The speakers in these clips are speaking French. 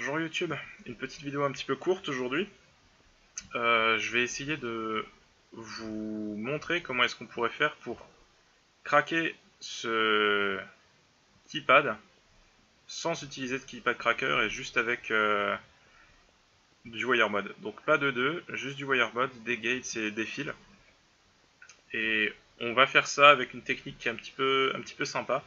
Bonjour YouTube, une petite vidéo un petit peu courte aujourd'hui. Je vais essayer de vous montrer comment est-ce qu'on pourrait faire pour craquer ce keypad sans utiliser de keypad cracker et juste avec du wire mode. Donc pas de 2, juste du wire mode, des gates et des fils. Et on va faire ça avec une technique qui est un petit peu sympa.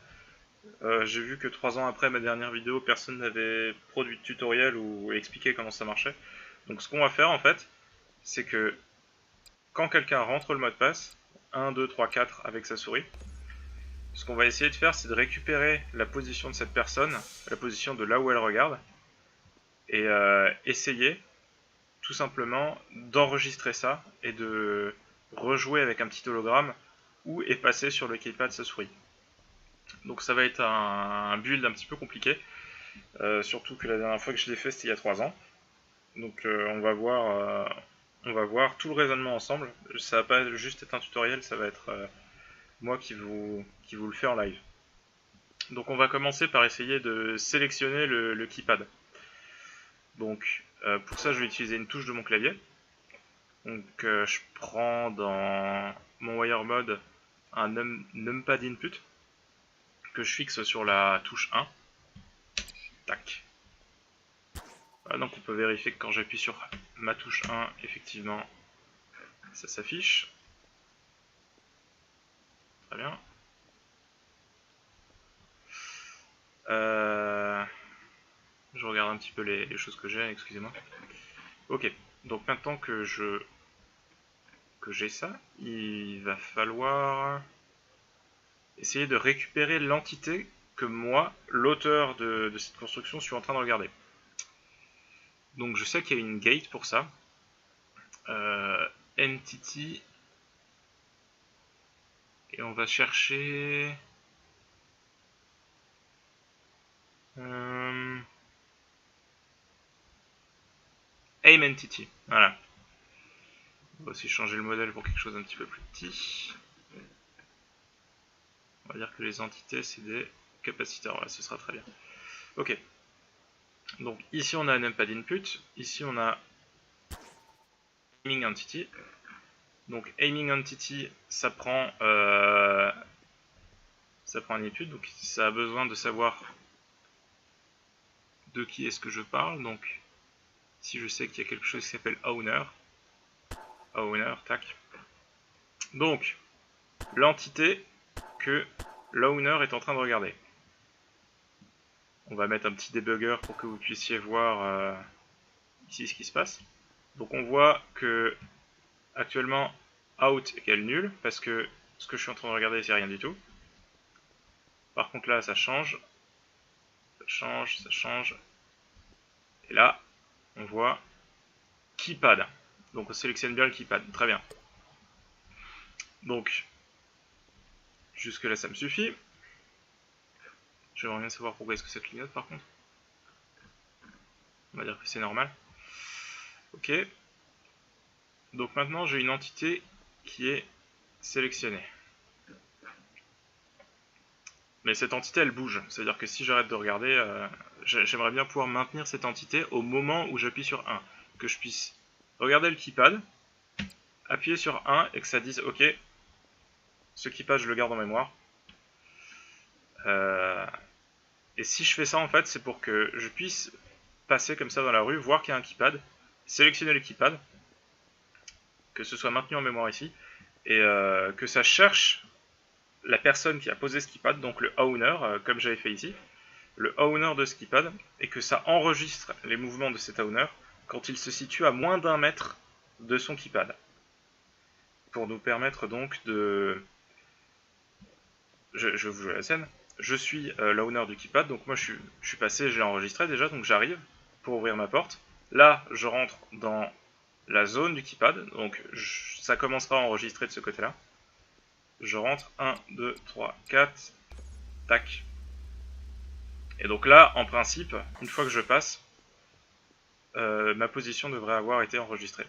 J'ai vu que 3 ans après ma dernière vidéo, personne n'avait produit de tutoriel ou expliqué comment ça marchait. Donc ce qu'on va faire en fait, c'est que quand quelqu'un rentre le mot de passe, 1, 2, 3, 4 avec sa souris, ce qu'on va essayer de faire, c'est de récupérer la position de cette personne, la position de là où elle regarde, et essayer tout simplement d'enregistrer ça et de rejouer avec un petit hologramme où est passé sur le keypad sa souris. Donc ça va être un build un petit peu compliqué, surtout que la dernière fois que je l'ai fait c'était il y a 3 ans. Donc on va voir tout le raisonnement ensemble. Ça va pas juste être un tutoriel, ça va être moi qui vous le fais en live. Donc on va commencer par essayer de sélectionner le keypad. Donc pour ça je vais utiliser une touche de mon clavier. Donc je prends dans mon wire mode un numpad input que je fixe sur la touche 1. Tac. Voilà, donc on peut vérifier que quand j'appuie sur ma touche 1, effectivement ça s'affiche. Très bien. Je regarde un petit peu les choses que j'ai, excusez-moi. Ok, donc maintenant que j'ai ça, il va falloir essayer de récupérer l'entité que moi, l'auteur de cette construction, suis en train de regarder. Donc je sais qu'il y a une gate pour ça. Entity. Et on va chercher... Aim Entity, voilà. On va aussi changer le modèle pour quelque chose d'un petit peu plus petit. On va dire que les entités, c'est des capaciteurs. Voilà, ce sera très bien. Ok. Donc ici, on a un numpad input. Ici, on a aiming entity. Donc aiming entity, ça prend un input. Donc ça a besoin de savoir de qui est-ce que je parle. Donc si je sais qu'il y a quelque chose qui s'appelle owner. Owner, tac. Donc l'entité que l'owner est en train de regarder. On va mettre un petit debugger pour que vous puissiez voir ici ce qui se passe. Donc on voit que actuellement out égale nul parce que ce que je suis en train de regarder c'est rien du tout. Par contre là ça change. Ça change, ça change. Et là on voit keypad. Donc on sélectionne bien le keypad. Très bien. Donc jusque là ça me suffit. J'aimerais bien savoir pourquoi est-ce que ça clignote par contre. On va dire que c'est normal. Ok. Donc maintenant j'ai une entité qui est sélectionnée. Mais cette entité elle bouge. C'est-à-dire que si j'arrête de regarder, j'aimerais bien pouvoir maintenir cette entité au moment où j'appuie sur 1. Que je puisse regarder le keypad, appuyer sur 1 et que ça dise ok, ce keypad je le garde en mémoire. Et si je fais ça en fait c'est pour que je puisse passer comme ça dans la rue, voir qu'il y a un keypad, sélectionner le keypad, que ce soit maintenu en mémoire ici, et que ça cherche la personne qui a posé ce keypad, donc le owner, comme j'avais fait ici, le owner de ce keypad, et que ça enregistre les mouvements de cet owner quand il se situe à moins d'1 mètre de son keypad. Pour nous permettre donc de... Je vous joue la scène. Je suis l'owner du keypad, donc moi je suis passé, j'ai enregistré déjà, donc j'arrive pour ouvrir ma porte. Là, je rentre dans la zone du keypad, donc ça commencera à enregistrer de ce côté-là. Je rentre, 1, 2, 3, 4, tac. Et donc là, en principe, une fois que je passe, ma position devrait avoir été enregistrée.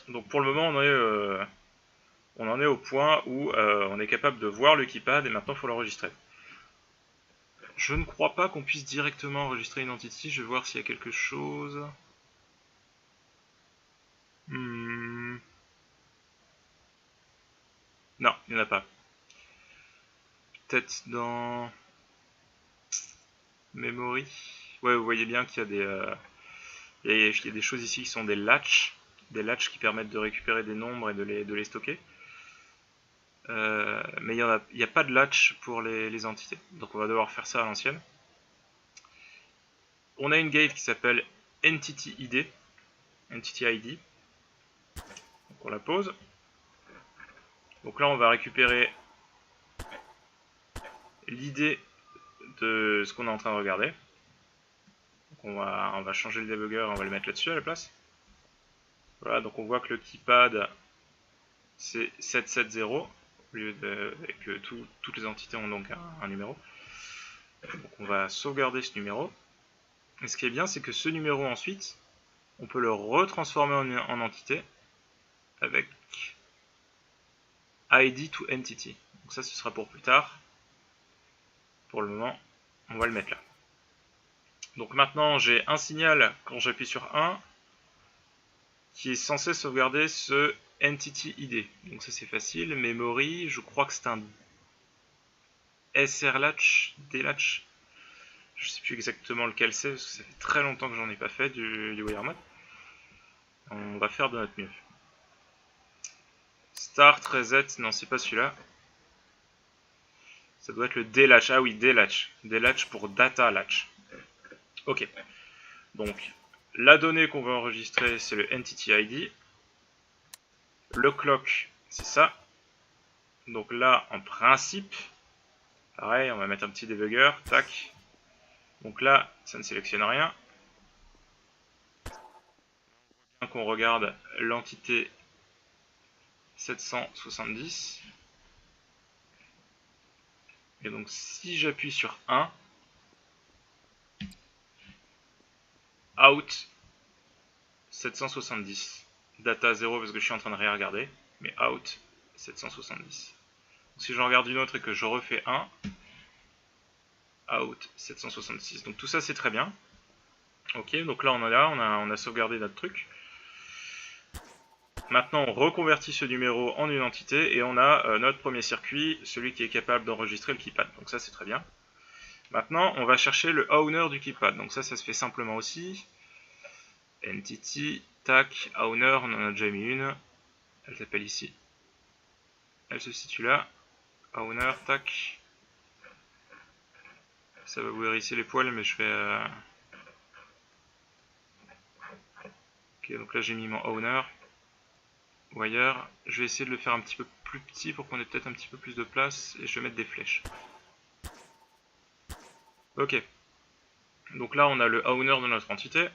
Donc pour le moment, on en est au point où on est capable de voir le keypad et maintenant il faut l'enregistrer. Je ne crois pas qu'on puisse directement enregistrer une entity. Je vais voir s'il y a quelque chose. Non, il n'y en a pas. Peut-être dans Memory. Ouais, vous voyez bien qu'il y a il y a des choses ici qui sont des latches qui permettent de récupérer des nombres et de les stocker. Mais il n'y a pas de latch pour les entités. Donc on va devoir faire ça à l'ancienne. On a une gate qui s'appelle Entity ID. Entity ID. Donc on la pose. Donc là on va récupérer l'idée de ce qu'on est en train de regarder. Donc on va changer le debugger, on va le mettre là-dessus à la place. Voilà, donc on voit que le keypad c'est 770 au lieu de que toutes les entités ont donc un numéro. Donc on va sauvegarder ce numéro. Et ce qui est bien, c'est que ce numéro ensuite, on peut le retransformer en entité avec ID to entity. Donc ça, ce sera pour plus tard. Pour le moment, on va le mettre là. Donc maintenant, j'ai un signal quand j'appuie sur 1 qui est censé sauvegarder ce entity ID. Donc ça, c'est facile. Memory, je crois que c'est un SR latch, DLatch. Je sais plus exactement lequel c'est parce que ça fait très longtemps que j'en ai pas fait du WireMod. On va faire de notre mieux. Start, reset, non c'est pas celui-là. Ça doit être le DLatch. Ah oui, DLatch. DLatch pour data latch. Ok. Donc, la donnée qu'on va enregistrer, c'est le entity ID. Le clock, c'est ça. Donc là, en principe, pareil, on va mettre un petit debugger. Tac. Donc là, ça ne sélectionne rien. Qu'on regarde l'entité 770. Et donc si j'appuie sur 1, out 770. Data 0 parce que je suis en train de regarder, mais out 770. Donc, si j'en regarde une autre et que je refais 1, out 766. Donc tout ça c'est très bien. Ok, donc là on a sauvegardé notre truc. Maintenant on reconvertit ce numéro en une entité et on a notre premier circuit, celui qui est capable d'enregistrer le keypad. Donc ça c'est très bien. Maintenant on va chercher le owner du keypad. Donc ça se fait simplement aussi. Entity, tac, owner, on en a déjà mis une. Elle s'appelle ici. Elle se situe là. Owner, tac. Ça va vous hérisser les poils, mais je fais... Ok, donc là j'ai mis mon owner. Wire. Je vais essayer de le faire un petit peu plus petit pour qu'on ait peut-être un petit peu plus de place. Et je vais mettre des flèches. Ok. Donc là on a le owner de notre entité.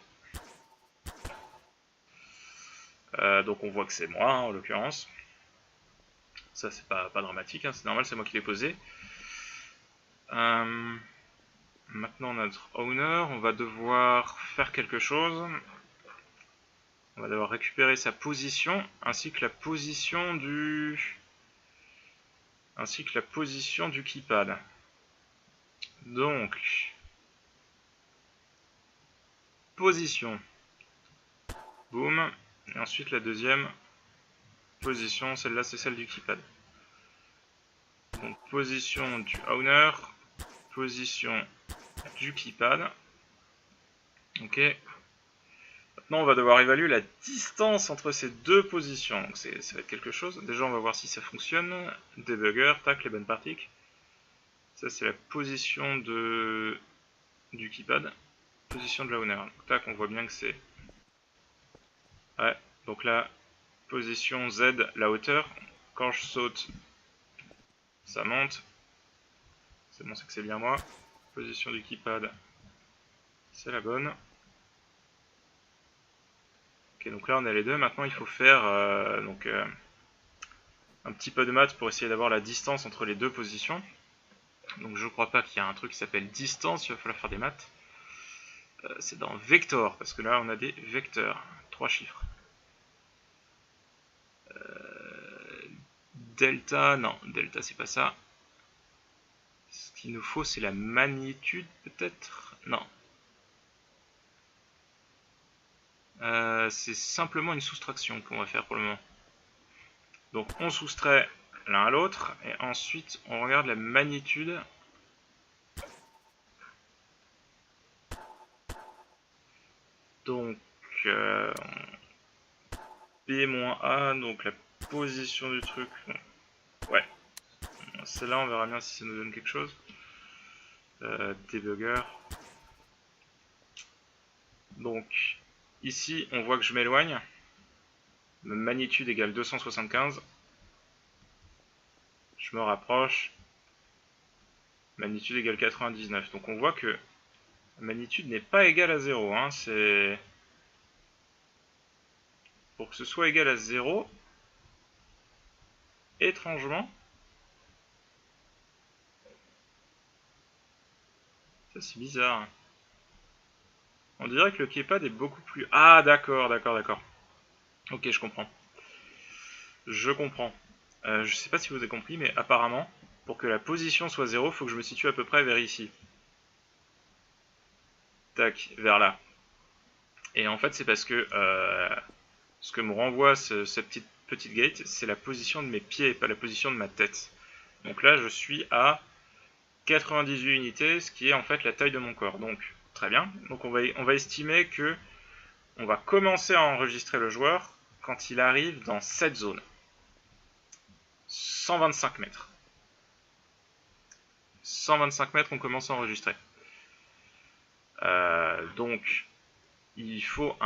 Donc on voit que c'est moi, hein, en l'occurrence. Ça c'est pas dramatique, hein, c'est normal, c'est moi qui l'ai posé. Maintenant notre owner, on va devoir faire quelque chose. On va devoir récupérer sa position ainsi que la position du keypad. Donc position. Boum. Et ensuite la deuxième position, celle-là c'est celle du keypad. Donc position du owner, position du keypad. Ok. Maintenant on va devoir évaluer la distance entre ces deux positions. Donc ça va être quelque chose. Déjà on va voir si ça fonctionne. Debugger, tac, les bonnes particles. Ça c'est la position du keypad. Position de la owner. Donc, tac, on voit bien que c'est... Ouais, donc là, position Z, la hauteur. Quand je saute, ça monte. C'est bon, c'est que c'est bien moi. Position du keypad, c'est la bonne. Ok, donc là on a les deux. Maintenant il faut faire un petit peu de maths pour essayer d'avoir la distance entre les deux positions. Donc je crois pas qu'il y a un truc qui s'appelle distance, il va falloir faire des maths. C'est dans vector, parce que là on a des vecteurs, 3 chiffres. Delta, non, delta c'est pas ça. Ce qu'il nous faut, c'est la magnitude, peut-être? Non. C'est simplement une soustraction qu'on va faire pour le moment. Donc on soustrait l'un à l'autre, et ensuite on regarde la magnitude. Donc B-A, donc la position du truc. Ouais. Celle-là, on verra bien si ça nous donne quelque chose. Debugger. Donc ici, on voit que je m'éloigne. Magnitude égale 275. Je me rapproche. Magnitude égale 99. Donc on voit que la magnitude n'est pas égale à 0. Hein. C'est... Pour que ce soit égal à 0, étrangement, ça c'est bizarre. On dirait que le keypad est beaucoup plus... Ah d'accord, d'accord, d'accord. Ok, je comprends. Je comprends. Je sais pas si vous avez compris, mais apparemment, pour que la position soit 0, il faut que je me situe à peu près vers ici. Tac, vers là. Et en fait, c'est parce que ce que me renvoie cette petite gate, c'est la position de mes pieds, pas la position de ma tête. Donc là, je suis à 98 unités, ce qui est en fait la taille de mon corps. Donc, très bien. Donc on va estimer que on va commencer à enregistrer le joueur quand il arrive dans cette zone. 125 mètres. 125 mètres, on commence à enregistrer. Donc, il faut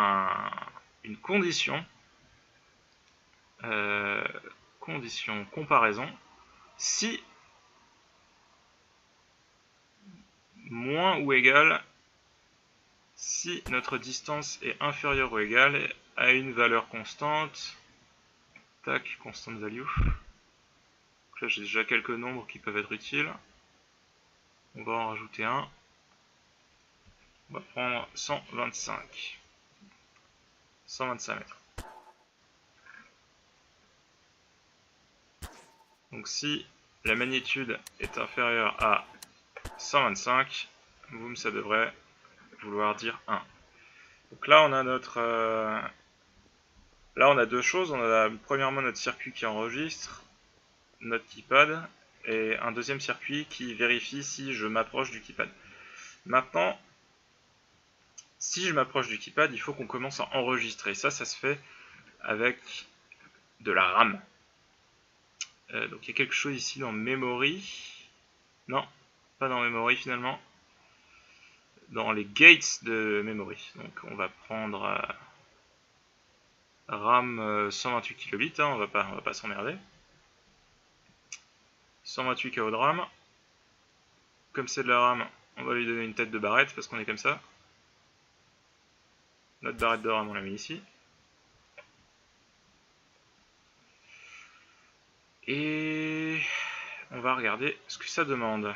une condition. Condition comparaison. Si moins ou égal, si notre distance est inférieure ou égale à une valeur constante, tac, constant value. Donc là j'ai déjà quelques nombres qui peuvent être utiles. On va en rajouter un. On va prendre 125. 125 mètres. Donc si la magnitude est inférieure à 125, boum, ça devrait vouloir dire 1. Donc là on a notre... là on a deux choses. On a premièrement notre circuit qui enregistre, notre keypad, et un deuxième circuit qui vérifie si je m'approche du keypad. Maintenant, si je m'approche du keypad, il faut qu'on commence à enregistrer. Ça se fait avec de la RAM. Donc il y a quelque chose ici dans Memory. Non, pas dans Memory finalement. Dans les gates de Memory. Donc on va prendre RAM 128 kilobits, hein, on va pas s'emmerder. 128 KO de RAM. Comme c'est de la RAM, on va lui donner une tête de barrette parce qu'on est comme ça. Notre barrette de RAM, on l'a mis ici. Et on va regarder ce que ça demande.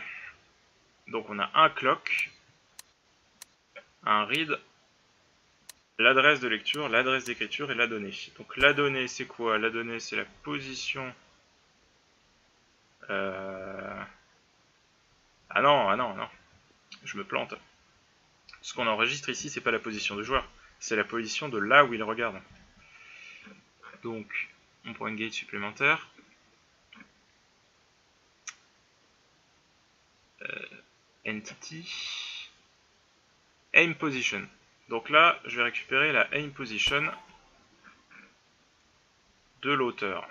Donc on a un clock, un read, l'adresse de lecture, l'adresse d'écriture et la donnée. Donc la donnée c'est quoi? La donnée c'est la position... Ah non, je me plante. Ce qu'on enregistre ici c'est pas la position du joueur, c'est la position de là où il regarde. Donc on prend une gate supplémentaire. Entity. Aim position. Donc là, je vais récupérer la aim position de l'auteur.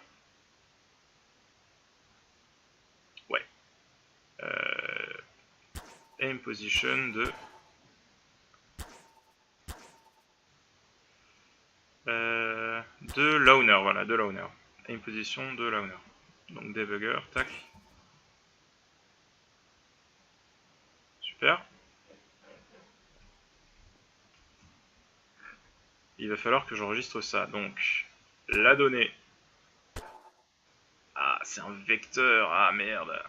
Ouais. Aim position de l'owner, voilà, de l'owner. Aim position de l'owner. Donc debugger, tac. Super. Il va falloir que j'enregistre ça. Donc, la donnée. Ah, c'est un vecteur. Ah, merde.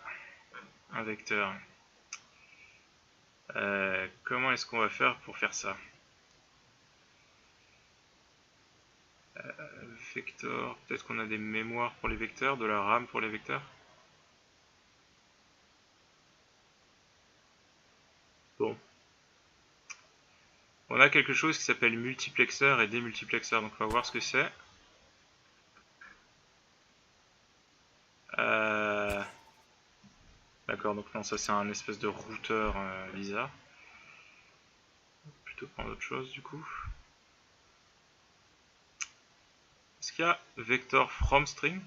Un vecteur. Comment est-ce qu'on va faire pour faire ça? Vector. Peut-être qu'on a des mémoires pour les vecteurs, de la RAM pour les vecteurs. On a quelque chose qui s'appelle multiplexeur et démultiplexeur, donc on va voir ce que c'est. D'accord, donc non, ça c'est un espèce de routeur bizarre. Plutôt prendre autre chose du coup. Est-ce qu'il y a vector from string?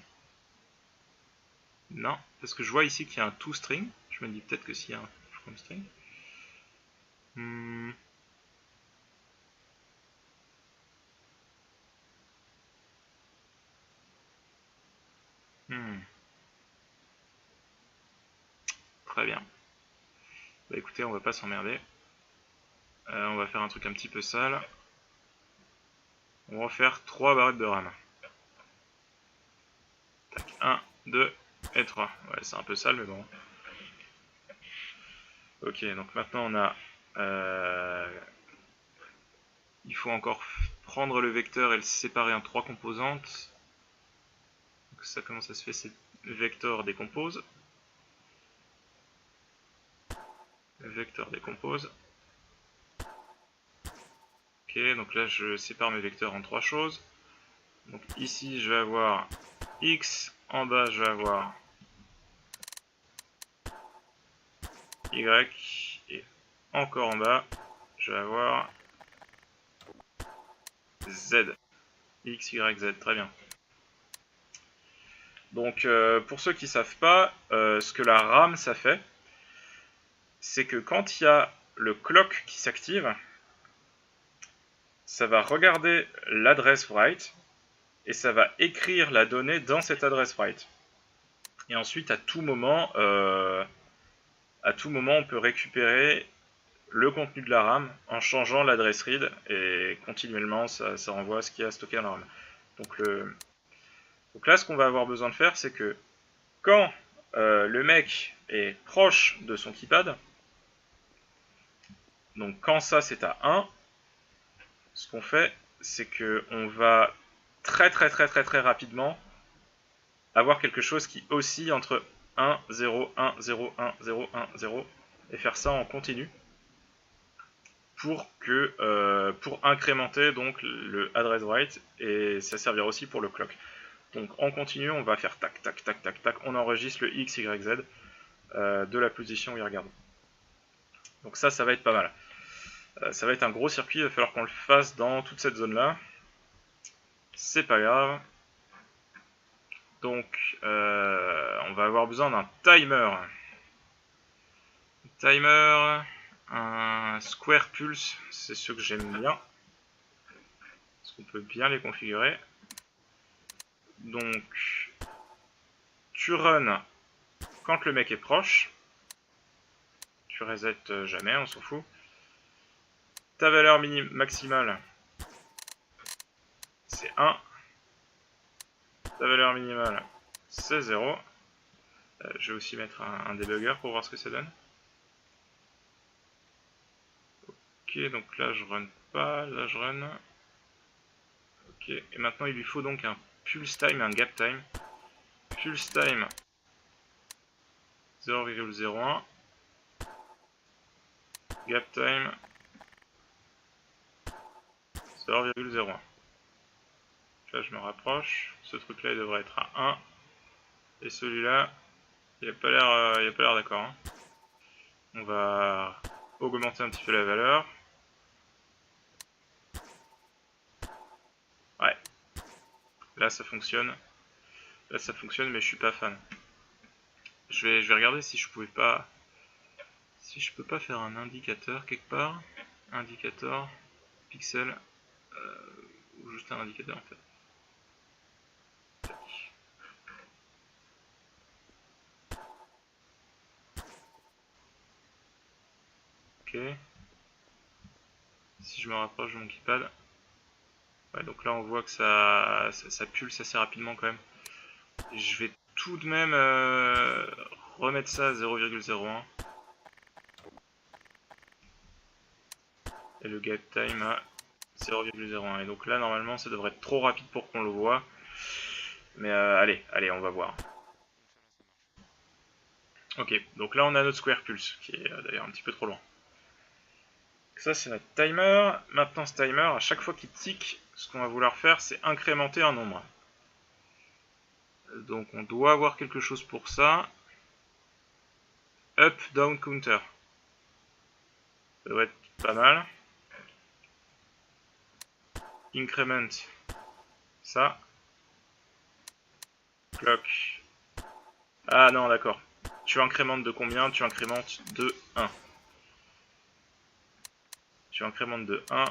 Non, parce que je vois ici qu'il y a un toString. Je me dis peut-être que s'il y a un from string. Très bien. Bah écoutez, on va pas s'emmerder. On va faire un truc un petit peu sale. On va faire 3 barrettes de RAM. Tac, 1, 2 et 3. Ouais, c'est un peu sale, mais bon. Ok, donc maintenant on a... il faut encore prendre le vecteur et le séparer en 3 composantes. Donc ça, comment ça se fait? C'est vecteur décompose. Vecteur décompose. Ok, donc là je sépare mes vecteurs en 3 choses. Donc ici je vais avoir X, en bas je vais avoir Y, et encore en bas je vais avoir Z. X, Y, Z, très bien. Donc pour ceux qui ne savent pas, ce que la RAM ça fait, c'est que quand il y a le clock qui s'active, ça va regarder l'adresse write et ça va écrire la donnée dans cette adresse write. Et ensuite, à tout moment, on peut récupérer le contenu de la RAM en changeant l'adresse read et continuellement, ça renvoie ce qu'il y a stocké dans la RAM. Donc là, ce qu'on va avoir besoin de faire, c'est que quand le mec est proche de son keypad, donc quand ça c'est à 1, ce qu'on fait, c'est qu'on va très rapidement avoir quelque chose qui oscille entre 1, 0, 1, 0, 1, 0, 1, 0 et faire ça en continu pour incrémenter donc le address write et ça servira aussi pour le clock. Donc en continu, on va faire tac tac tac tac tac, on enregistre le X, Y, Z de la position où il regarde. Donc ça va être pas mal. Ça va être un gros circuit, il va falloir qu'on le fasse dans toute cette zone là. C'est pas grave. Donc on va avoir besoin d'un timer. Timer, un square pulse, c'est ceux que j'aime bien. Parce qu'on peut bien les configurer. Donc tu run quand le mec est proche. Tu reset jamais, on s'en fout. Ta valeur maximale, c'est 1. Ta valeur minimale, c'est 0. Je vais aussi mettre un debugger pour voir ce que ça donne. Ok, donc là je run pas, là je run. Ok, et maintenant il lui faut donc un pulse time et un gap time. Pulse time 0,01. Gap time 0,01. Là je me rapproche. Ce truc là il devrait être à 1. Et celui-là, il n'a pas l'air d'accord. Hein. On va augmenter un petit peu la valeur. Ouais. Là ça fonctionne. Là ça fonctionne mais je suis pas fan. Je vais regarder si je pouvais pas. Si je peux pas faire un indicateur quelque part. Indicateur, pixel. Ou juste un indicateur en fait. Ok. Si je me rapproche de mon keypad. Ouais, donc là on voit que ça pulse assez rapidement quand même. Je vais tout de même remettre ça à 0,01. Et le gap time à 0,01. Et donc là normalement ça devrait être trop rapide pour qu'on le voit. Mais allez, on va voir. Ok, donc là on a notre square pulse, qui est d'ailleurs un petit peu trop loin. Ça c'est notre timer. Maintenant ce timer, à chaque fois qu'il tique, ce qu'on va vouloir faire c'est incrémenter un nombre. Donc on doit avoir quelque chose pour ça. Up, down, counter. Ça doit être pas mal. Increment. Ça. Clock. Ah non, d'accord. Tu incrémentes de combien? Tu incrémentes de 1. Tu incrémentes de 1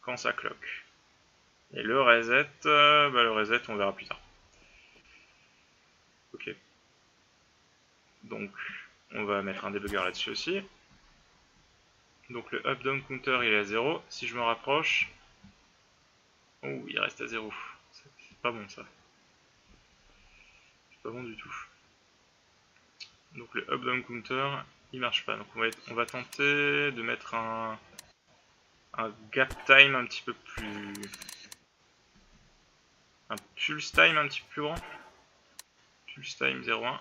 quand ça clock. Et le reset, le reset, on verra plus tard. Ok. Donc, on va mettre un debugger là-dessus aussi. Donc le up-down counter il est à 0. Si je me rapproche... Oh, il reste à 0. C'est pas bon ça. C'est pas bon du tout. Donc le up-down counter, il marche pas. Donc on va tenter de mettre un gap time un petit peu plus... Un pulse time un petit peu plus grand. Pulse time 0,1.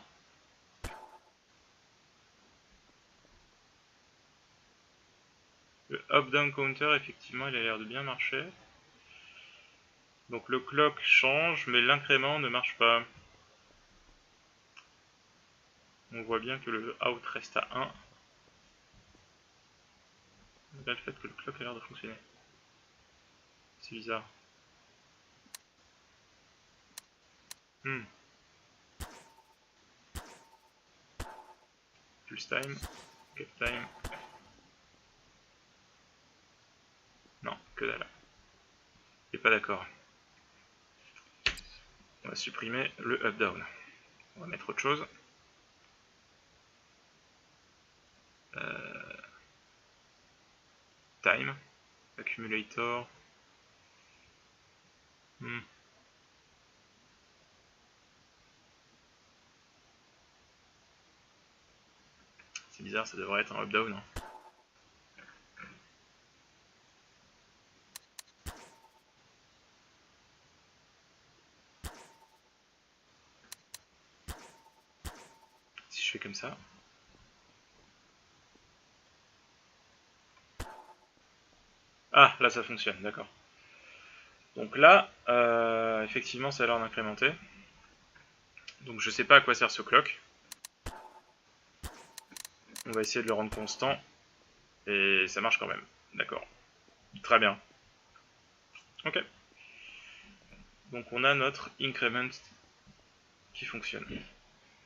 Le up-down counter, effectivement, il a l'air de bien marcher. Donc le clock change, mais l'incrément ne marche pas. On voit bien que le out reste à 1. Là, le fait que le clock a l'air de fonctionner. C'est bizarre. Pulse time, gap time. Non, que dalle. Il n'est pas d'accord. On va supprimer le up-down. On va mettre autre chose. Time, accumulator. C'est bizarre, ça devrait être un up-down. Hein. Si je fais comme ça. Ah, là ça fonctionne, d'accord. Donc là, effectivement, ça a l'air d'incrémenter. Donc je sais pas à quoi sert ce clock. On va essayer de le rendre constant. Et ça marche quand même. D'accord. Très bien. Ok. Donc on a notre increment qui fonctionne.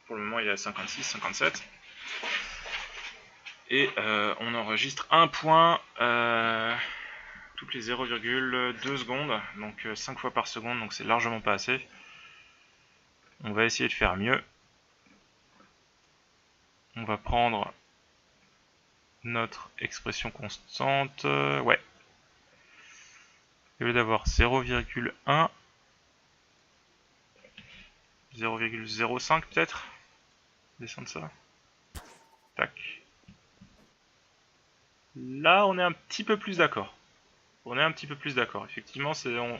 Pour le moment il est à 56, 57. Et on enregistre un point toutes les 0,2 secondes. Donc 5 fois par seconde, donc c'est largement pas assez. On va essayer de faire mieux. On va prendre notre expression constante. Ouais. Au lieu d'avoir 0,1, 0,05 peut-être. Descendre ça. Tac. Là, on est un petit peu plus d'accord. On est un petit peu plus d'accord. Effectivement,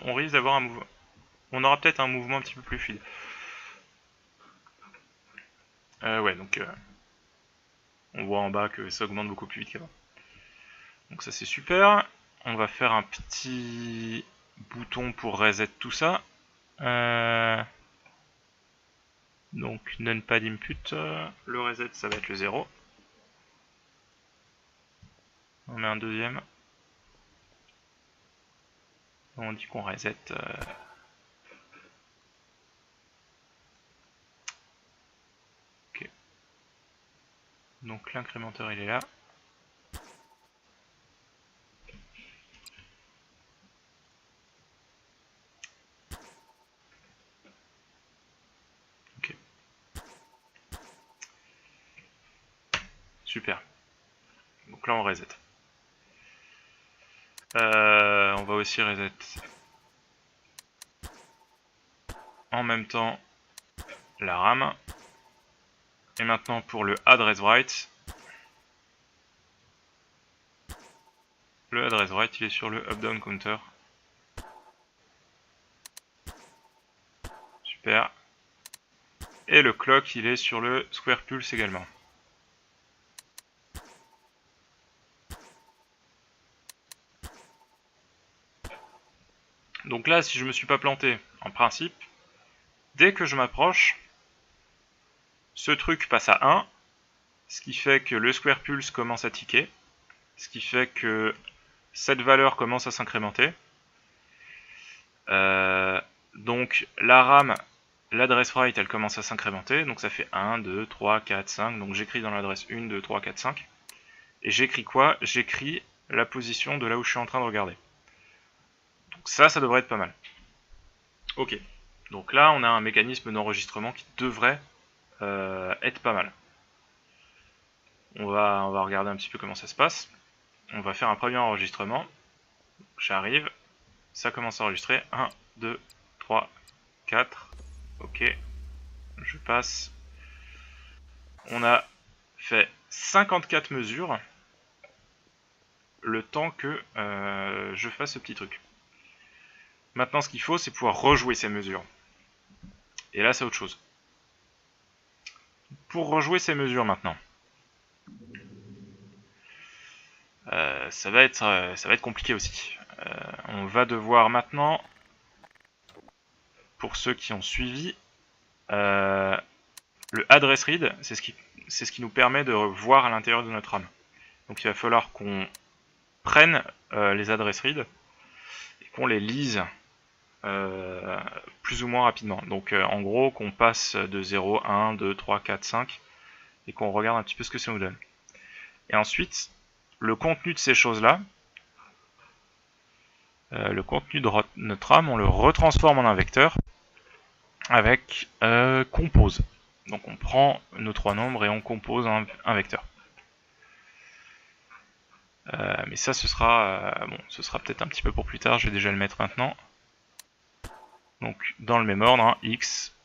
on risque d'avoir un mouvement. On aura peut-être un mouvement un petit peu plus fluide. Ouais, donc on voit en bas que ça augmente beaucoup plus vite qu'avant. Donc ça c'est super. On va faire un petit bouton pour reset tout ça. Donc none-pad input. Le reset ça va être le 0. On met un deuxième. On dit qu'on reset. Ok. Donc l'incrémenteur il est là. Ok. Super. Donc là on reset. On va aussi reset en même temps la RAM. Et maintenant pour le address write. Le address write il est sur le up-down counter. Super. Et le clock il est sur le square pulse également. Donc là, si je me suis pas planté, en principe, dès que je m'approche, ce truc passe à 1, ce qui fait que le square pulse commence à ticker, ce qui fait que cette valeur commence à s'incrémenter. Donc la RAM, l'adresse write, elle commence à s'incrémenter, donc ça fait 1, 2, 3, 4, 5, donc j'écris dans l'adresse 1, 2, 3, 4, 5, et j'écris quoi? J'écris la position de là où je suis en train de regarder. Donc ça devrait être pas mal. Ok, donc là on a un mécanisme d'enregistrement qui devrait être pas mal. On va regarder un petit peu comment ça se passe. On va faire un premier enregistrement. J'arrive, ça commence à enregistrer. 1, 2, 3, 4. Ok, je passe. On a fait 54 mesures le temps que je fasse ce petit truc. Maintenant, ce qu'il faut, c'est pouvoir rejouer ces mesures. Et là, c'est autre chose. Pour rejouer ces mesures maintenant, ça va être compliqué aussi. On va devoir maintenant, pour ceux qui ont suivi, le address read, c'est ce qui nous permet de voir à l'intérieur de notre RAM. Donc il va falloir qu'on prenne les address read et qu'on les lise plus ou moins rapidement. Donc en gros qu'on passe de 0, 1, 2, 3, 4, 5 et qu'on regarde un petit peu ce que ça nous donne. Et ensuite, le contenu de ces choses-là, le contenu de notre RAM, on le retransforme en un vecteur avec compose. Donc on prend nos trois nombres et on compose un vecteur. Mais ça, ce sera peut-être un petit peu pour plus tard. Je vais déjà le mettre maintenant. Donc dans le même ordre, hein, X,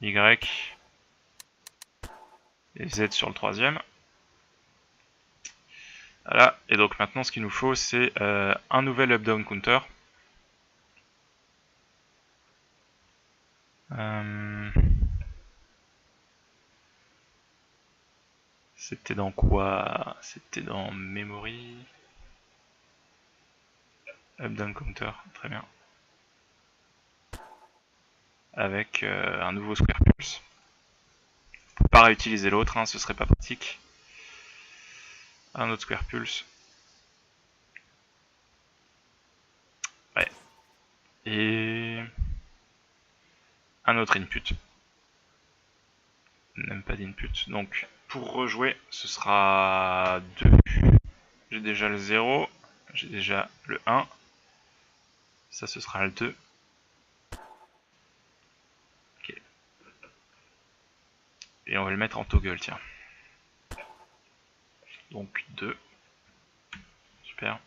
Y et Z sur le troisième. Voilà. Et donc maintenant, ce qu'il nous faut, c'est un nouvel up-down counter. C'était dans quoi? C'était dans memory. Up-down counter, très bien. Avec un nouveau square pulse. Pour pas réutiliser l'autre, hein, ce serait pas pratique. Un autre square pulse. Ouais. Et un autre input. Même pas d'input. Donc pour rejouer, ce sera 2. J'ai déjà le 0. J'ai déjà le 1. Ça, ce sera le 2. Ok. Et on va le mettre en toggle, tiens. Donc 2. Super.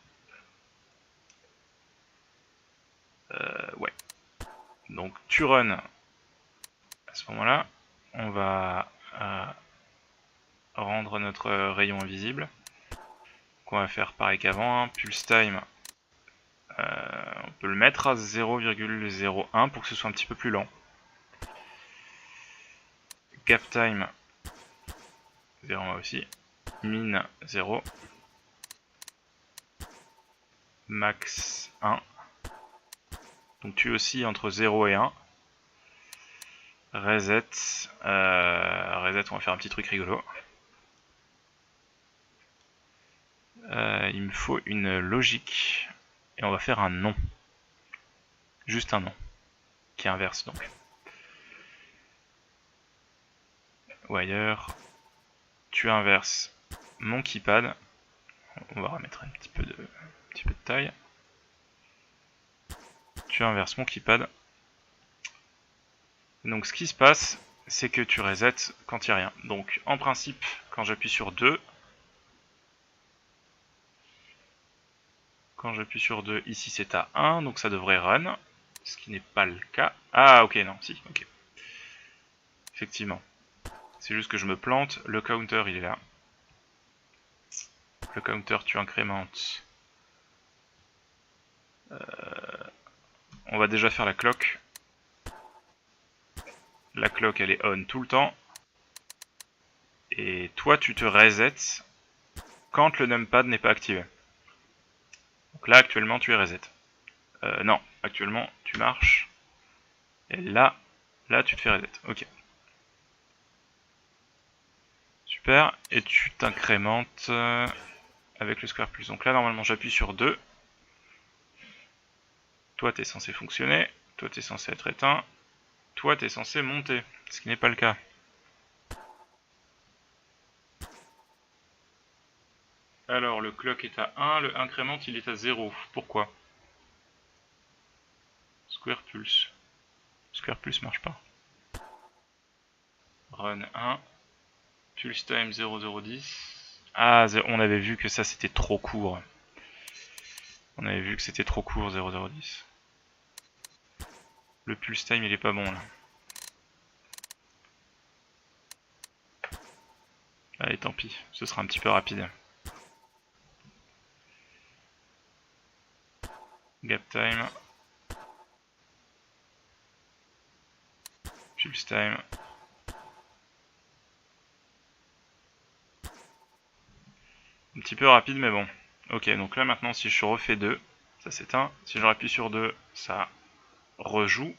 Ouais. Donc tu run. À ce moment-là, on va rendre notre rayon invisible. Donc on va faire pareil qu'avant, hein. Pulse time. On peut le mettre à 0,01 pour que ce soit un petit peu plus lent. Gap time 0 aussi. Min 0. Max 1. Donc tu aussi entre 0 et 1. Reset. Reset, on va faire un petit truc rigolo. Il me faut une logique. Et on va faire un nom. Juste un nom. Qui inverse donc. Wire. Tu inverses mon keypad. On va remettre un petit peu de taille. Tu inverses mon keypad. Donc ce qui se passe, c'est que tu resets quand il n'y a rien. Donc en principe, quand j'appuie sur 2, ici c'est à 1, donc ça devrait run, ce qui n'est pas le cas. Ah ok, non, si, ok. Effectivement. C'est juste que je me plante, le counter il est là. Le counter tu incrémentes. On va déjà faire la clock. La clock elle est on tout le temps. Et toi tu te resets quand le numpad n'est pas activé. Donc là actuellement tu es reset. Non, actuellement tu marches. Et là tu te fais reset. Ok. Super. Et tu t'incrémentes avec le square plus. Donc là normalement j'appuie sur 2. Toi t'es censé fonctionner. Toi t'es censé être éteint. Toi t'es censé monter. Ce qui n'est pas le cas. Alors le clock est à 1, le incrément il est à 0. Pourquoi? Square pulse. Square pulse marche pas. Run 1. Pulse time 0010. Ah, on avait vu que ça c'était trop court. On avait vu que c'était trop court 0010. Le pulse time il est pas bon là. Allez tant pis, ce sera un petit peu rapide. Gap time. Pulse time. Un petit peu rapide mais bon. Ok, donc là maintenant si je refais 2, ça s'éteint. Si je rappuie sur 2, ça rejoue.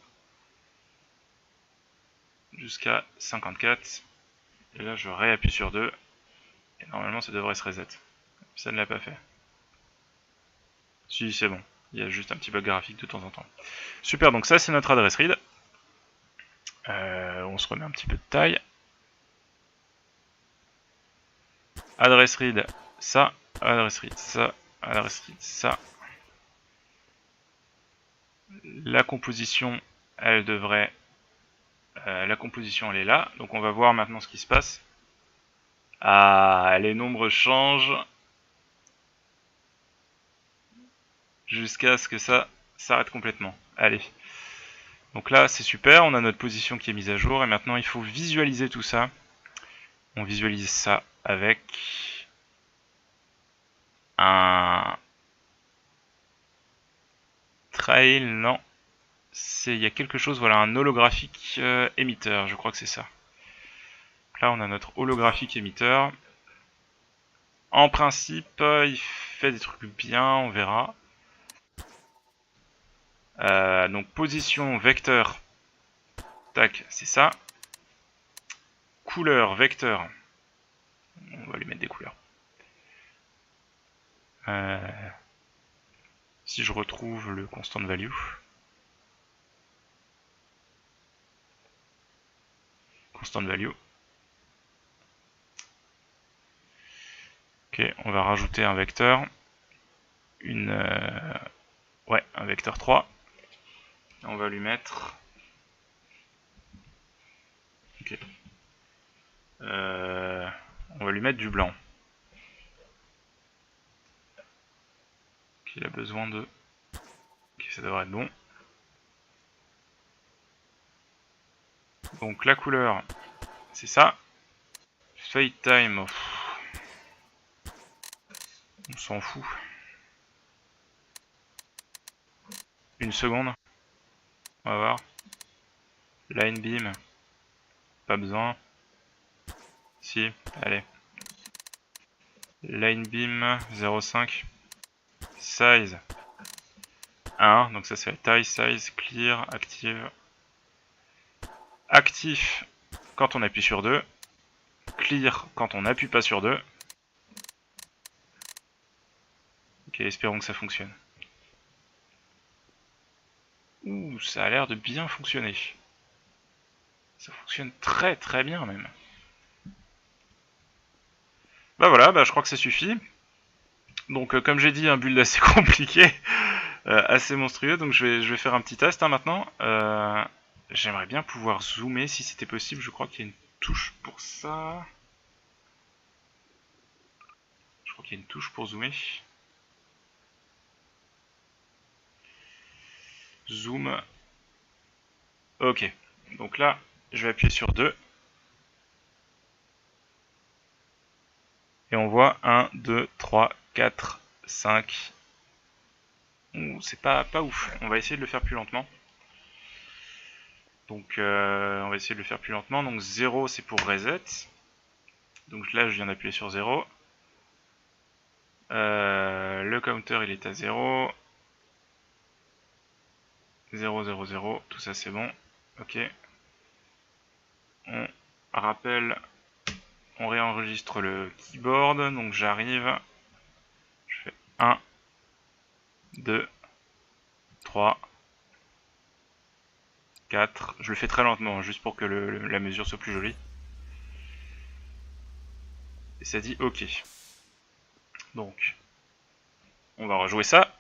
Jusqu'à 54. Et là je réappuie sur 2. Et normalement ça devrait se reset. Ça ne l'a pas fait. Si c'est bon. Il y a juste un petit bug graphique de temps en temps. Super, donc ça c'est notre adresse read. On se remet un petit peu de taille. Adresse read, ça. Adresse read, ça. Adresse read, ça. La composition, elle devrait... la composition, elle est là. Donc on va voir maintenant ce qui se passe. Ah, les nombres changent. Jusqu'à ce que ça s'arrête complètement. Allez. Donc là, c'est super. On a notre position qui est mise à jour. Et maintenant, il faut visualiser tout ça. On visualise ça avec un trail, non. Il y a quelque chose, voilà, un holographique émetteur, je crois que c'est ça. Donc là, on a notre holographique émetteur. En principe, il fait des trucs bien, on verra. Donc position, vecteur, tac, c'est ça. Couleur, vecteur. On va lui mettre des couleurs. Si je retrouve le constant value. Constant value. Ok, on va rajouter un vecteur. Ouais, un vecteur 3. On va lui mettre... Ok. On va lui mettre du blanc. Ok, il a besoin de... Ok, ça devrait être bon. Donc la couleur, c'est ça. Fade time, on s'en fout. Une seconde. On va voir. Line beam. Pas besoin. Si, allez. Line beam 0,5. Size 1. Donc ça c'est taille, size, clear, active. Actif quand on appuie sur 2. Clear quand on n'appuie pas sur 2. Ok, espérons que ça fonctionne. Ouh, ça a l'air de bien fonctionner. Ça fonctionne très très bien même. Bah voilà, bah je crois que ça suffit. Donc comme j'ai dit, un build assez compliqué, assez monstrueux, donc je vais faire un petit test hein, maintenant. J'aimerais bien pouvoir zoomer si c'était possible, je crois qu'il y a une touche pour ça. Je crois qu'il y a une touche pour zoomer. Zoom. Ok, donc là, je vais appuyer sur 2. Et on voit 1, 2, 3, 4, 5. C'est pas ouf, on va essayer de le faire plus lentement. Donc on va essayer de le faire plus lentement. Donc 0 c'est pour reset. Donc là je viens d'appuyer sur 0. Le counter il est à 0. 0, 0, 0, tout ça c'est bon. Ok. On rappelle, on réenregistre le keyboard, donc j'arrive, je fais 1, 2, 3, 4, je le fais très lentement, juste pour que la mesure soit plus jolie. Et ça dit OK. Donc, on va rejouer ça.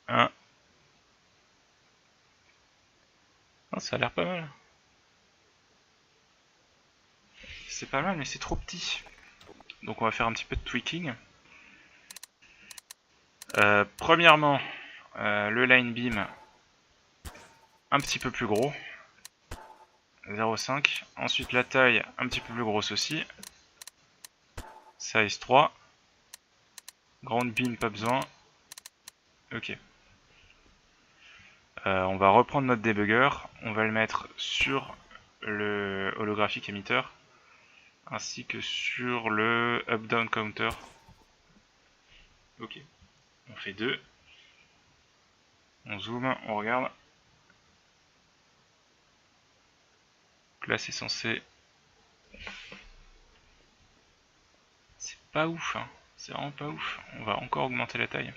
1. Oh, ça a l'air pas mal. C'est pas mal, mais c'est trop petit. Donc on va faire un petit peu de tweaking. Premièrement, le line beam un petit peu plus gros. 0,5. Ensuite la taille un petit peu plus grosse aussi. Size 3. Ground beam, pas besoin. Ok. On va reprendre notre debugger. On va le mettre sur le holographic emitter. Ainsi que sur le up-down counter. Ok. On fait 2. On zoome, on regarde. Donc là c'est censé... C'est pas ouf, hein. C'est vraiment pas ouf. On va encore augmenter la taille.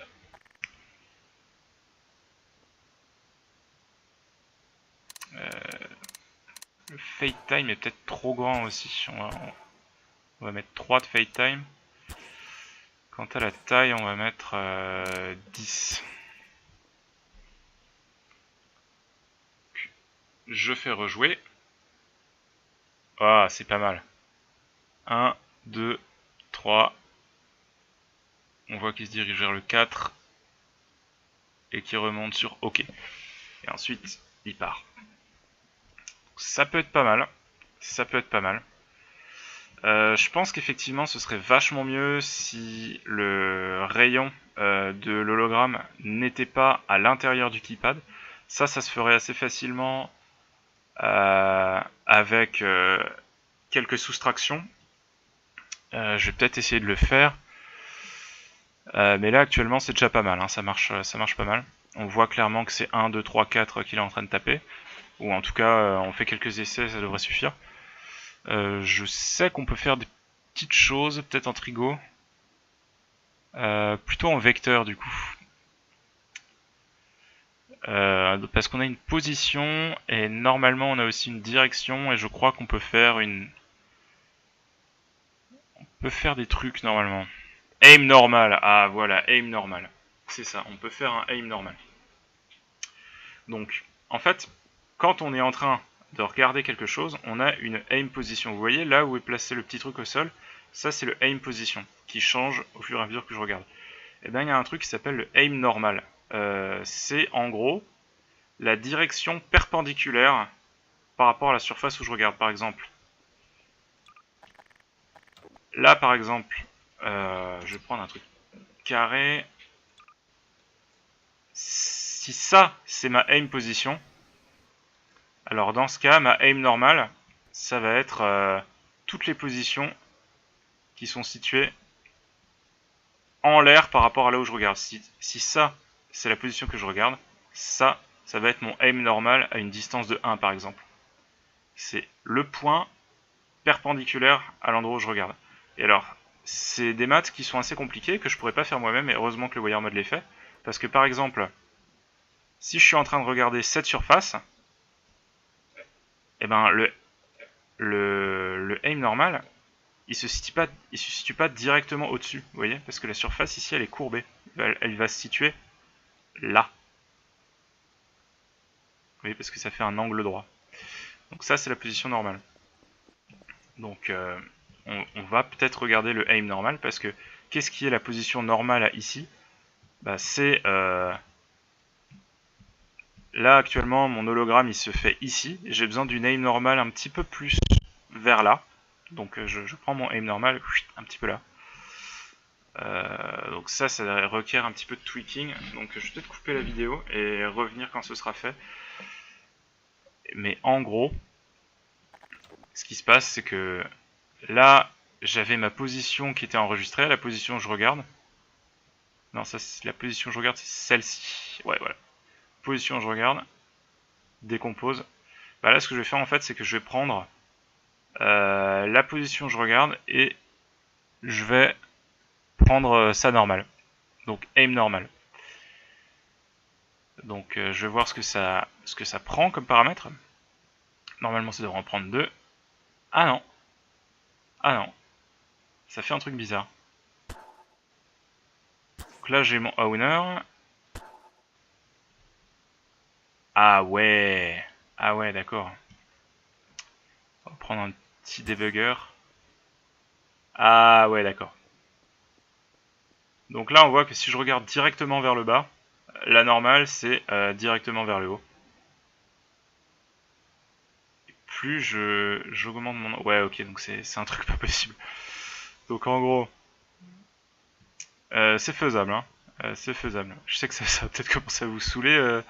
Le fade time est peut-être trop grand aussi. On va mettre 3 de fade time. Quant à la taille, on va mettre 10. Je fais rejouer. Ah, c'est pas mal. 1, 2, 3. On voit qu'il se dirige vers le 4. Et qu'il remonte sur OK. Et ensuite, il part. Ça peut être pas mal. Ça peut être pas mal. Je pense qu'effectivement ce serait vachement mieux si le rayon de l'hologramme n'était pas à l'intérieur du keypad. Ça se ferait assez facilement avec quelques soustractions. Je vais peut-être essayer de le faire. Mais là actuellement c'est déjà pas mal, hein. Ça marche pas mal. On voit clairement que c'est 1, 2, 3, 4 qu'il est en train de taper. Ou en tout cas on fait quelques essais, ça devrait suffire. Je sais qu'on peut faire des petites choses, peut-être en trigo. Plutôt en vecteur du coup. Parce qu'on a une position et normalement on a aussi une direction et je crois qu'on peut faire une... On peut faire des trucs normalement. Aim normal, ah voilà, aim normal. C'est ça, on peut faire un aim normal. Donc, en fait, quand on est en train de regarder quelque chose, on a une aim position. Vous voyez là où est placé le petit truc au sol, ça c'est le aim position qui change au fur et à mesure que je regarde. Et bien il y a un truc qui s'appelle le aim normal. C'est en gros la direction perpendiculaire par rapport à la surface où je regarde. Par exemple, là par exemple, je vais prendre un truc carré. Si ça c'est ma aim position, alors dans ce cas ma aim normale ça va être toutes les positions qui sont situées en l'air par rapport à là où je regarde. Si ça c'est la position que je regarde, ça va être mon aim normal à une distance de 1 par exemple. C'est le point perpendiculaire à l'endroit où je regarde. Et alors, c'est des maths qui sont assez compliquées, que je pourrais pas faire moi-même, et heureusement que le Wire Mode les fait. Parce que par exemple, si je suis en train de regarder cette surface, et ben le aim normal, il se situe pas directement au-dessus, vous voyez, parce que la surface ici elle est courbée. Elle va se situer là. Vous voyez, parce que ça fait un angle droit. Donc ça c'est la position normale. Donc on va peut-être regarder le aim normal, parce que qu'est-ce qui est la position normale ici? Bah, c'est là actuellement mon hologramme il se fait ici, j'ai besoin d'une aim normale un petit peu plus vers là, donc je prends mon aim normal un petit peu là. Donc ça requiert un petit peu de tweaking, donc je vais peut-être couper la vidéo et revenir quand ce sera fait. Mais en gros, ce qui se passe c'est que là j'avais ma position qui était enregistrée, la position où je regarde. Non, ça c'est la position que je regarde, c'est celle-ci. Ouais, voilà. Position que je regarde. Décompose. Bah là, ce que je vais faire en fait, c'est que je vais prendre la position que je regarde et je vais prendre ça normal. Donc aim normal. Donc je vais voir ce que ça prend comme paramètre. Normalement, ça devrait en prendre 2. Ah non. Ah non. Ça fait un truc bizarre. Donc là, j'ai mon owner. Ah ouais. Ah ouais, d'accord. On va prendre un petit debugger. Ah ouais, d'accord. Donc là, on voit que si je regarde directement vers le bas, la normale, c'est directement vers le haut. Et plus j'augmente mon... Ouais, ok, donc c'est un truc pas possible. Donc en gros, c'est faisable, hein. C'est faisable. Je sais que ça va peut-être commencer à vous saouler,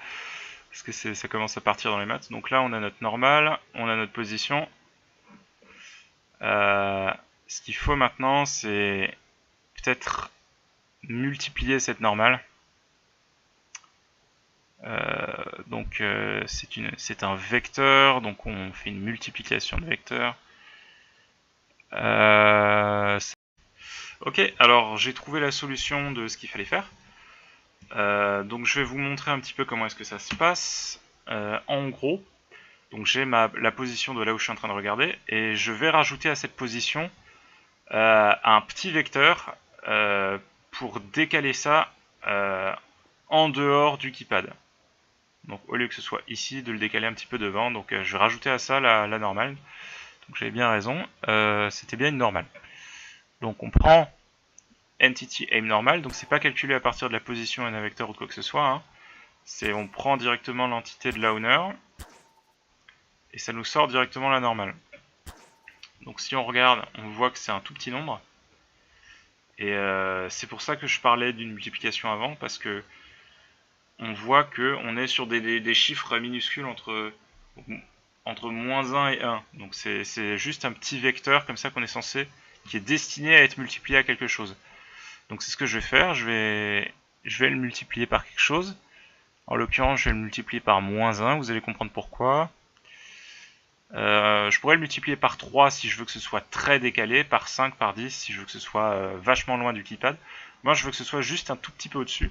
parce que ça commence à partir dans les maths. Donc là, on a notre normale, on a notre position. Ce qu'il faut maintenant, c'est peut-être multiplier cette normale. Donc c'est un vecteur, donc on fait une multiplication de vecteurs. Ok, alors j'ai trouvé la solution de ce qu'il fallait faire. Donc je vais vous montrer un petit peu comment est-ce que ça se passe. En gros, donc j'ai la position de là où je suis en train de regarder, et je vais rajouter à cette position un petit vecteur pour décaler ça en dehors du keypad. Donc au lieu que ce soit ici, de le décaler un petit peu devant. Donc je vais rajouter à ça la normale. Donc j'avais bien raison, c'était bien une normale. Donc on prend entity aim normal, donc c'est pas calculé à partir de la position d'un vecteur ou de quoi que ce soit, hein. C'est on prend directement l'entité de l'owner et ça nous sort directement la normale. Donc si on regarde, on voit que c'est un tout petit nombre. Et c'est pour ça que je parlais d'une multiplication avant, parce que on voit qu'on est sur des chiffres minuscules entre moins 1 et 1. Donc c'est juste un petit vecteur comme ça qu'on est censé, qui est destiné à être multiplié à quelque chose. Donc c'est ce que je vais faire, je vais le multiplier par quelque chose. En l'occurrence, je vais le multiplier par moins 1, vous allez comprendre pourquoi. Je pourrais le multiplier par 3 si je veux que ce soit très décalé, par 5, par 10 si je veux que ce soit vachement loin du keypad. Moi je veux que ce soit juste un tout petit peu au-dessus.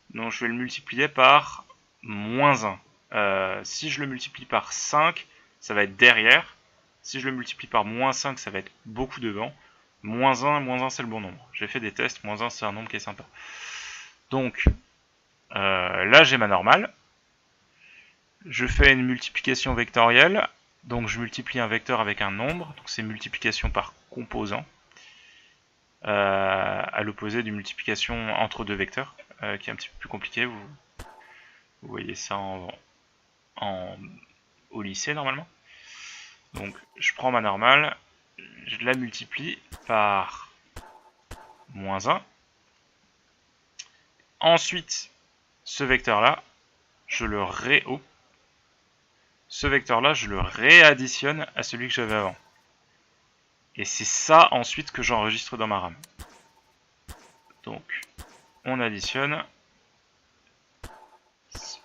Donc je vais le multiplier par moins 1. Si je le multiplie par 5, ça va être derrière. Si je le multiplie par moins 5, ça va être beaucoup devant. Moins 1 c'est le bon nombre. J'ai fait des tests, moins 1 c'est un nombre qui est sympa. Donc là j'ai ma normale. Je fais une multiplication vectorielle. Donc je multiplie un vecteur avec un nombre. Donc c'est multiplication par composant. À l'opposé d'une multiplication entre deux vecteurs, qui est un petit peu plus compliqué. Vous voyez ça au lycée normalement. Donc je prends ma normale, je la multiplie par moins 1. Ensuite, ce vecteur-là, je le ce vecteur-là, je le réadditionne à celui que j'avais avant. Et c'est ça ensuite que j'enregistre dans ma RAM. Donc, on additionne,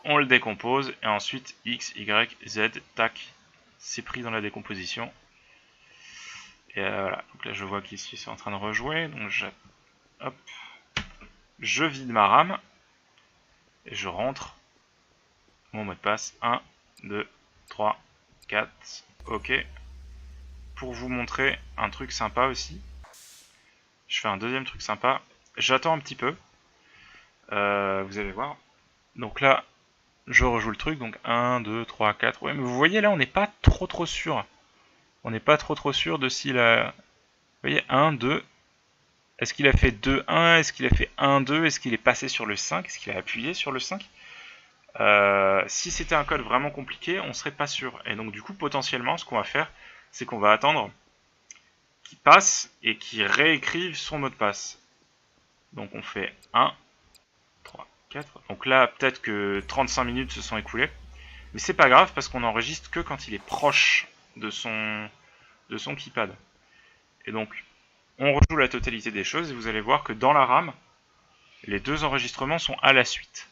on le décompose, et ensuite x, y, z, tac, c'est pris dans la décomposition. Et voilà, donc là je vois qu'ici c'est en train de rejouer, donc je vide ma RAM, et je rentre mon mot de passe, 1, 2, 3, 4, ok. Pour vous montrer un truc sympa aussi, je fais un deuxième truc sympa, j'attends un petit peu, vous allez voir. Donc là, je rejoue le truc, donc 1, 2, 3, 4, ouais, mais vous voyez là, on n'est pas trop sûr. On n'est pas trop sûr de s'il a... Vous voyez, 1, 2, est-ce qu'il a fait 2, 1, est-ce qu'il a fait 1, 2, est-ce qu'il est passé sur le 5, est-ce qu'il a appuyé sur le 5 ? Si c'était un code vraiment compliqué, on serait pas sûr. Et donc du coup, potentiellement, ce qu'on va faire, c'est qu'on va attendre qu'il passe et qu'il réécrive son mot de passe. Donc on fait 1, 3, 4. Donc là, peut-être que 35 minutes se sont écoulées. Mais c'est pas grave parce qu'on enregistre que quand il est proche de son keypad. Et donc, on rejoue la totalité des choses et vous allez voir que dans la RAM, les deux enregistrements sont à la suite,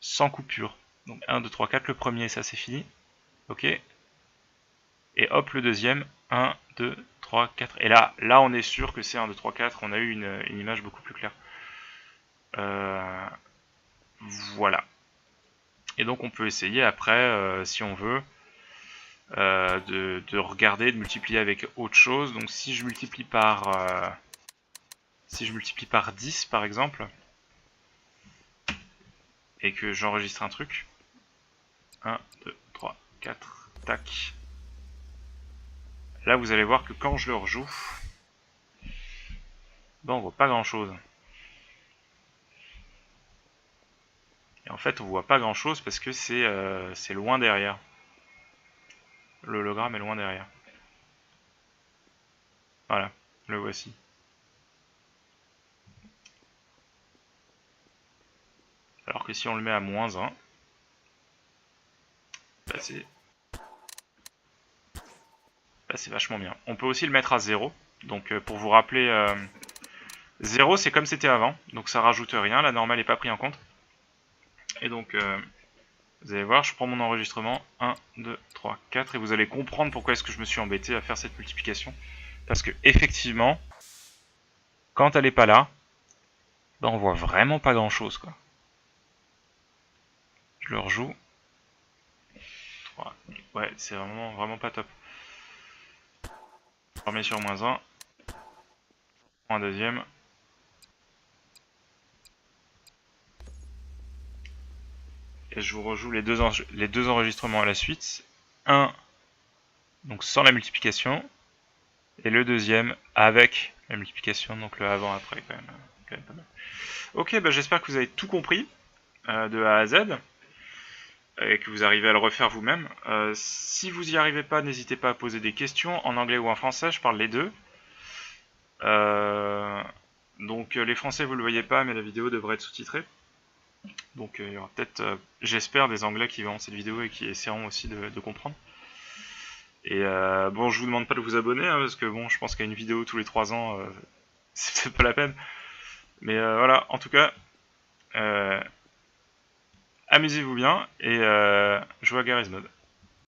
sans coupure. Donc 1, 2, 3, 4, le premier, ça c'est fini. Ok. Et hop, le deuxième, 1, 2, 3, 4. Et là on est sûr que c'est 1, 2, 3, 4, on a eu une image beaucoup plus claire. Voilà. Et donc on peut essayer après, si on veut, de regarder, de multiplier avec autre chose. Donc si je multiplie par 10 par exemple, et que j'enregistre un truc, 1, 2, 3, 4, tac. Là vous allez voir que quand je le rejoue, ben, on voit pas grand chose. Et en fait on voit pas grand chose parce que c'est loin derrière. L'hologramme est loin derrière. Voilà, le voici. Alors que si on le met à moins 1, bah c'est vachement bien. On peut aussi le mettre à 0. Donc pour vous rappeler, 0 c'est comme c'était avant. Donc ça rajoute rien, la normale n'est pas prise en compte. Et donc vous allez voir, je prends mon enregistrement, 1, 2, 3, 4, et vous allez comprendre pourquoi est-ce que je me suis embêté à faire cette multiplication. Parce que effectivement, quand elle n'est pas là, ben on voit vraiment pas grand chose quoi. Je le rejoue. 3. Ouais, c'est vraiment pas top. Je remets sur moins 1. Un deuxième. Et je vous rejoue les deux enregistrements à la suite. Un, donc sans la multiplication. Et le deuxième avec la multiplication, donc le avant-après quand même pas mal. Ok, bah j'espère que vous avez tout compris de A à Z. Et que vous arrivez à le refaire vous-même. Si vous n'y arrivez pas, n'hésitez pas à poser des questions en anglais ou en français, je parle les deux. Donc les français vous le voyez pas, mais la vidéo devrait être sous-titrée. Donc il y aura peut-être, j'espère, des anglais qui verront cette vidéo et qui essaieront aussi de comprendre. Et bon, je vous demande pas de vous abonner, hein, parce que bon, je pense qu'à une vidéo tous les 3 ans, c'est peut-être pas la peine. Mais voilà, en tout cas, amusez-vous bien et jouez à Garry's Mod.